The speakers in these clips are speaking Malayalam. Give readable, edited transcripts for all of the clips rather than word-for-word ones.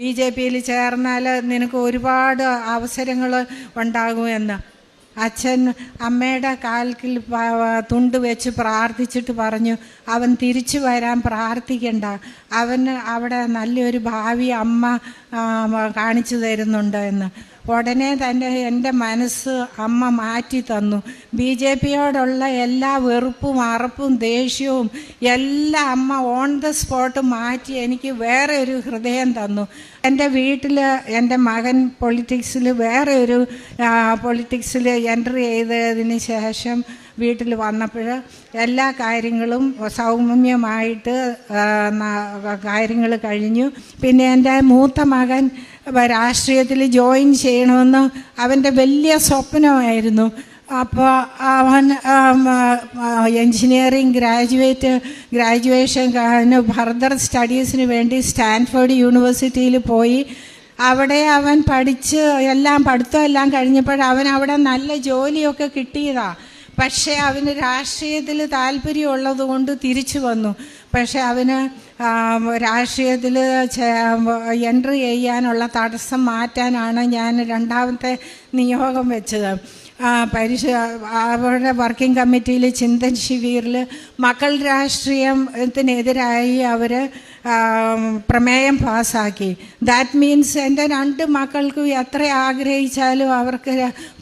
BJPയിൽ ചേർന്നാൽ നിനക്ക് ഒരുപാട് അവസരങ്ങൾ ഉണ്ടാകുമെന്ന് അച്ഛൻ അമ്മയുടെ കാൽക്കിൽ തുണ്ട് വെച്ച് പ്രാർത്ഥിച്ചിട്ട് പറഞ്ഞു, അവൻ തിരിച്ചു വരാൻ പ്രാർത്ഥിക്കണ്ട, അവന് അവിടെ നല്ലൊരു ഭാവി അമ്മ കാണിച്ചു തരുന്നുണ്ട് എന്ന്. ഉടനെ തന്നെ എൻ്റെ മനസ്സ് അമ്മ മാറ്റി തന്നു. BJPയോടുള്ള എല്ലാ വെറുപ്പും അറപ്പും ദേഷ്യവും എല്ലാം അമ്മ ഓൺ ദ സ്പോട്ട് മാറ്റി എനിക്ക് വേറെ ഒരു ഹൃദയം തന്നു. എൻ്റെ വീട്ടിൽ എൻ്റെ മകൻ വേറെ ഒരു പൊളിറ്റിക്സിൽ എൻട്രി ചെയ്തതിന് ശേഷം വീട്ടിൽ വന്നപ്പോൾ എല്ലാ കാര്യങ്ങളും സൗമ്യമായിട്ട് കാര്യങ്ങൾ കഴിഞ്ഞു. പിന്നെ എൻ്റെ മൂത്ത മകൻ രാഷ്ട്രീയത്തിൽ ജോയിൻ ചെയ്യണമെന്ന് അവൻ്റെ വലിയ സ്വപ്നമായിരുന്നു. അപ്പോൾ അവൻ എൻജിനീയറിംഗ് ഗ്രാജുവേഷൻ ഫർദർ സ്റ്റഡീസിന് വേണ്ടി സ്റ്റാൻഫോർഡ് യൂണിവേഴ്സിറ്റിയിൽ പോയി. അവിടെ അവൻ പഠിച്ച് പഠിത്തമെല്ലാം കഴിഞ്ഞപ്പോൾ അവൻ അവിടെ നല്ല ജോലിയൊക്കെ കിട്ടിയതാണ്. പക്ഷേ അവന് രാഷ്ട്രീയത്തിൽ താല്പര്യമുള്ളത് കൊണ്ട് തിരിച്ചു വന്നു. പക്ഷെ അവന് രാഷ്ട്രീയത്തിൽ എൻട്രി ചെയ്യാനുള്ള തടസ്സം മാറ്റാനാണ് ഞാൻ രണ്ടാമത്തെ നിയോഗം വെച്ചത്. അവരുടെ വർക്കിംഗ് കമ്മിറ്റിയിൽ ചിന്തൻ ശിബിറിൽ മക്കൾ രാഷ്ട്രീയത്തിനെതിരായി അവർ പ്രമേയം പാസ്സാക്കി. ദാറ്റ് മീൻസ് എൻ്റെ 2 മക്കൾക്കും എത്ര ആഗ്രഹിച്ചാലും അവർക്ക്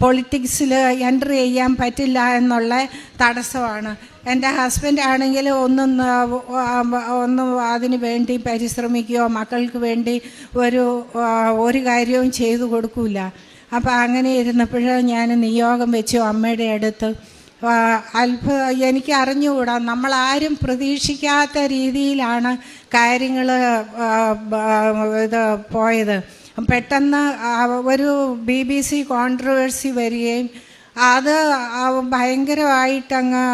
പൊളിറ്റിക്സിൽ എൻട്രി ചെയ്യാൻ പറ്റില്ല എന്നുള്ള തടസ്സമാണ്. എൻ്റെ ഹസ്ബൻഡ് ആണെങ്കിൽ ഒന്നും അതിന് വേണ്ടി പരിശ്രമിക്കുകയോ മക്കൾക്ക് വേണ്ടി ഒരു കാര്യവും ചെയ്തു കൊടുക്കില്ല. അപ്പോൾ അങ്ങനെ ഇരുന്നപ്പോൾ ഞാൻ നിയോഗം വെച്ചു അമ്മയുടെ അടുത്ത്. എനിക്ക് അറിഞ്ഞുകൂടാ, നമ്മളാരും പ്രതീക്ഷിക്കാത്ത രീതിയിലാണ് കാര്യങ്ങൾ പോയത്. പെട്ടെന്ന് ഒരു BBC കോൺട്രവേഴ്സി വരികയും അത് ഭയങ്കരമായിട്ടങ്ങ്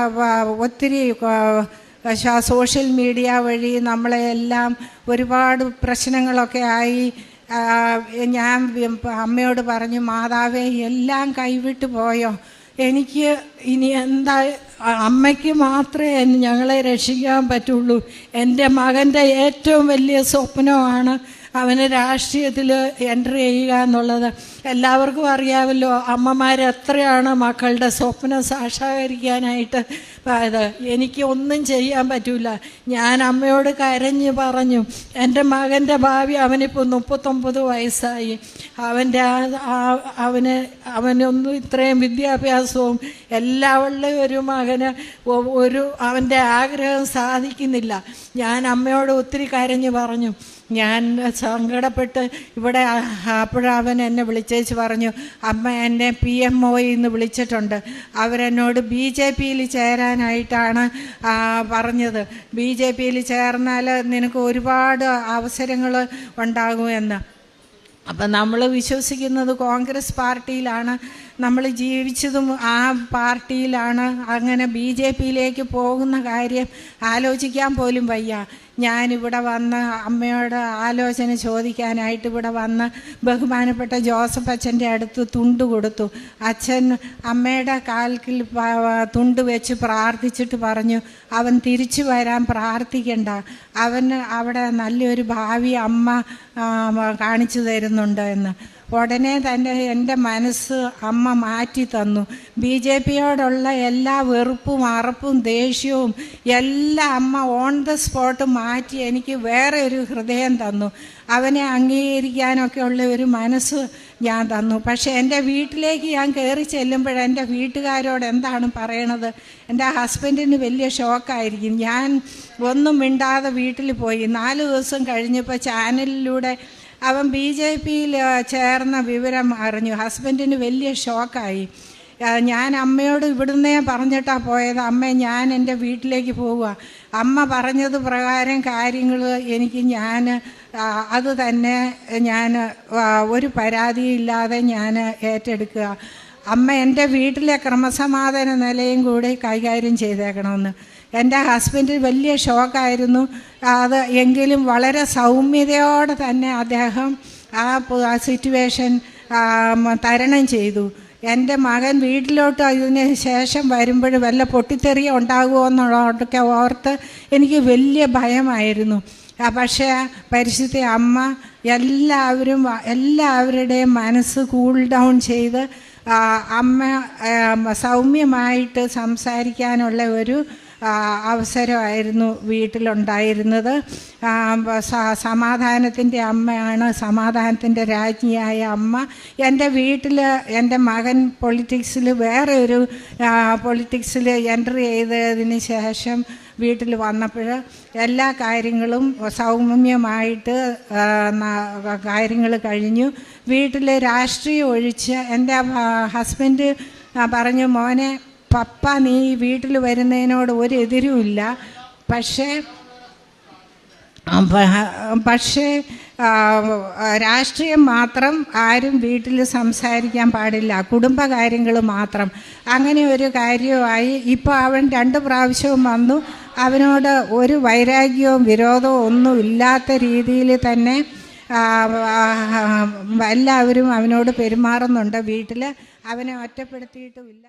ഒത്തിരി സോഷ്യൽ മീഡിയ വഴി നമ്മളെല്ലാം ഒരുപാട് പ്രശ്നങ്ങളൊക്കെ ആയി. ഞാൻ അമ്മയോട് പറഞ്ഞു, മാതാവേ എല്ലാം കൈവിട്ട് പോയോ, എനിക്ക് ഇനി എന്താ, അമ്മയ്ക്ക് മാത്രമേ ഞങ്ങളെ രക്ഷിക്കാൻ പറ്റുള്ളൂ. എൻ്റെ മകൻ്റെ ഏറ്റവും വലിയ സ്വപ്നമാണ് അവന് രാഷ്ട്രീയത്തിൽ എൻട്രി ചെയ്യുക എന്നുള്ളത്. എല്ലാവർക്കും അറിയാമല്ലോ അമ്മമാരെത്രയാണ് മക്കളുടെ സ്വപ്നം സാക്ഷാത്കരിക്കാനായിട്ട് അത്. എനിക്ക് ഒന്നും ചെയ്യാൻ പറ്റില്ല. ഞാൻ അമ്മയോട് കരഞ്ഞ് പറഞ്ഞു, എൻ്റെ മകൻ്റെ ഭാവി, അവനിപ്പോൾ 39 വയസ്സായി, അവനൊന്നും ഇത്രയും വിദ്യാഭ്യാസവും എല്ലാവരുടെ ഒരു മകന് അവൻ്റെ ആഗ്രഹം സാധിക്കുന്നില്ല. ഞാൻ അമ്മയോട് ഒത്തിരി കരഞ്ഞ് പറഞ്ഞു. ഞാൻ സങ്കടപ്പെട്ട് ഇവിടെ അപ്പോഴവൻ എന്നെ വിളിച്ചേച്ച് പറഞ്ഞു, അമ്മ എന്നെ PMOന്ന് വിളിച്ചിട്ടുണ്ട്, അവരെന്നോട് BJPയിൽ ചേരാനായിട്ടാണ് പറഞ്ഞത്. BJPയിൽ ചേർന്നാൽ നിനക്ക് ഒരുപാട് അവസരങ്ങൾ ഉണ്ടാകുമെന്ന്. അപ്പം നമ്മൾ വിശ്വസിക്കുന്നത് കോൺഗ്രസ് പാർട്ടിയിലാണ്, നമ്മൾ ജീവിച്ചതും ആ പാർട്ടിയിലാണ്. അങ്ങനെ BJPയിലേക്ക് പോകുന്ന കാര്യം ആലോചിക്കാൻ പോലും വയ്യ. ഞാനിവിടെ വന്ന് അമ്മയോട് ആലോചന ചോദിക്കാനായിട്ട് ഇവിടെ വന്ന് ബഹുമാനപ്പെട്ട ജോസഫ് അച്ഛൻ്റെ അടുത്ത് തുണ്ട് കൊടുത്തു. അച്ഛൻ അമ്മയുടെ കാൽക്കിൽ തുണ്ട് വെച്ച് പ്രാർത്ഥിച്ചിട്ട് പറഞ്ഞു, അവൻ തിരിച്ചു വരാൻ പ്രാർത്ഥിക്കണ്ട, അവന് അവിടെ നല്ലൊരു ഭാവി അമ്മ കാണിച്ചു തരുന്നുണ്ട് എന്ന്. ഉടനെ തന്നെ എൻ്റെ മനസ്സ് അമ്മ മാറ്റി തന്നു. BJPയോടുള്ള എല്ലാ വെറുപ്പും അറപ്പും ദേഷ്യവും എല്ലാം അമ്മ ഓൺ ദ സ്പോട്ട് മാറ്റി എനിക്ക് വേറെ ഒരു ഹൃദയം തന്നു. അവനെ അംഗീകരിക്കാനൊക്കെ ഉള്ള ഒരു മനസ്സ് ഞാൻ തന്നു. പക്ഷേ എൻ്റെ വീട്ടിലേക്ക് ഞാൻ കയറി ചെല്ലുമ്പോൾ എൻ്റെ വീട്ടുകാരോട് എന്താണ് പറയണത്? എൻ്റെ ഹസ്ബൻഡിന് വലിയ ഷോക്കായിരിക്കും. ഞാൻ ഒന്നും മിണ്ടാതെ വീട്ടിൽ പോയി. 4 ദിവസം കഴിഞ്ഞപ്പോൾ ചാനലിലൂടെ അവൻ BJPയിൽ ചേർന്ന വിവരം അറിഞ്ഞു. ഹസ്ബൻഡിന് വലിയ ഷോക്കായി. ഞാൻ അമ്മയോട് ഇവിടുന്നേ പറഞ്ഞിട്ടാണ് പോയത്, അമ്മ ഞാൻ എൻ്റെ വീട്ടിലേക്ക് പോവുക, അമ്മ പറഞ്ഞത് പ്രകാരം കാര്യങ്ങൾ അത് തന്നെ ഞാൻ ഒരു പരാതിയില്ലാതെ ഞാൻ ഏറ്റെടുക്കുക. അമ്മ എൻ്റെ വീട്ടിലെ ക്രമസമാധാന നിലയും കൂടി കൈകാര്യം ചെയ്തേക്കണമെന്ന്. എൻ്റെ ഹസ്ബൻഡ് വലിയ ഷോക്കായിരുന്നു അത്. എങ്കിലും വളരെ സൗമ്യതയോടെ തന്നെ അദ്ദേഹം ആ സിറ്റുവേഷൻ തരണം ചെയ്തു. എൻ്റെ മകൻ വീട്ടിലോട്ട് അതിന് ശേഷം വരുമ്പോൾ വല്ല പൊട്ടിത്തെറിയ ഉണ്ടാകുമോ എന്നുള്ളതൊക്കെ ഓർത്ത് എനിക്ക് വലിയ ഭയമായിരുന്നു. പക്ഷേ പരിശുദ്ധ അമ്മ എല്ലാവരുടെയും മനസ്സ് കൂൾ ഡൗൺ ചെയ്ത് അമ്മ സൗമ്യമായിട്ട് സംസാരിക്കാനുള്ള ഒരു അവസരമായിരുന്നു വീട്ടിലുണ്ടായിരുന്നത്. സമാധാനത്തിൻ്റെ അമ്മയാണ്, സമാധാനത്തിൻ്റെ രാജ്ഞിയായ അമ്മ. എൻ്റെ വീട്ടിൽ എൻ്റെ മകൻ വേറെ ഒരു പൊളിറ്റിക്സിൽ എൻട്രി ചെയ്തതിന് ശേഷം വീട്ടിൽ വന്നപ്പോൾ എല്ലാ കാര്യങ്ങളും സൗമ്യമായിട്ട് കാര്യങ്ങൾ കഴിഞ്ഞു. വീട്ടിൽ രാഷ്ട്രീയം ഒഴിച്ച് എൻ്റെ ഹസ്ബൻഡ് പറഞ്ഞു, മോനെ പപ്പ നീ വീട്ടിൽ വരുന്നതിനോട് ഒരു എതിരുമില്ല, പക്ഷേ രാഷ്ട്രീയം മാത്രം ആരും വീട്ടിൽ സംസാരിക്കാൻ പാടില്ല, കുടുംബകാര്യങ്ങൾ മാത്രം. അങ്ങനെ ഒരു കാര്യമായി. ഇപ്പോൾ അവൻ 2 പ്രാവശ്യവും വന്നു. അവനോട് ഒരു വൈരാഗ്യവും വിരോധവും ഒന്നും ഇല്ലാത്ത രീതിയിൽ തന്നെ എല്ലാവരും അവനോട് പെരുമാറുന്നുണ്ട്. വീട്ടിൽ അവനെ ഒറ്റപ്പെടുത്തിയിട്ടുമില്ല.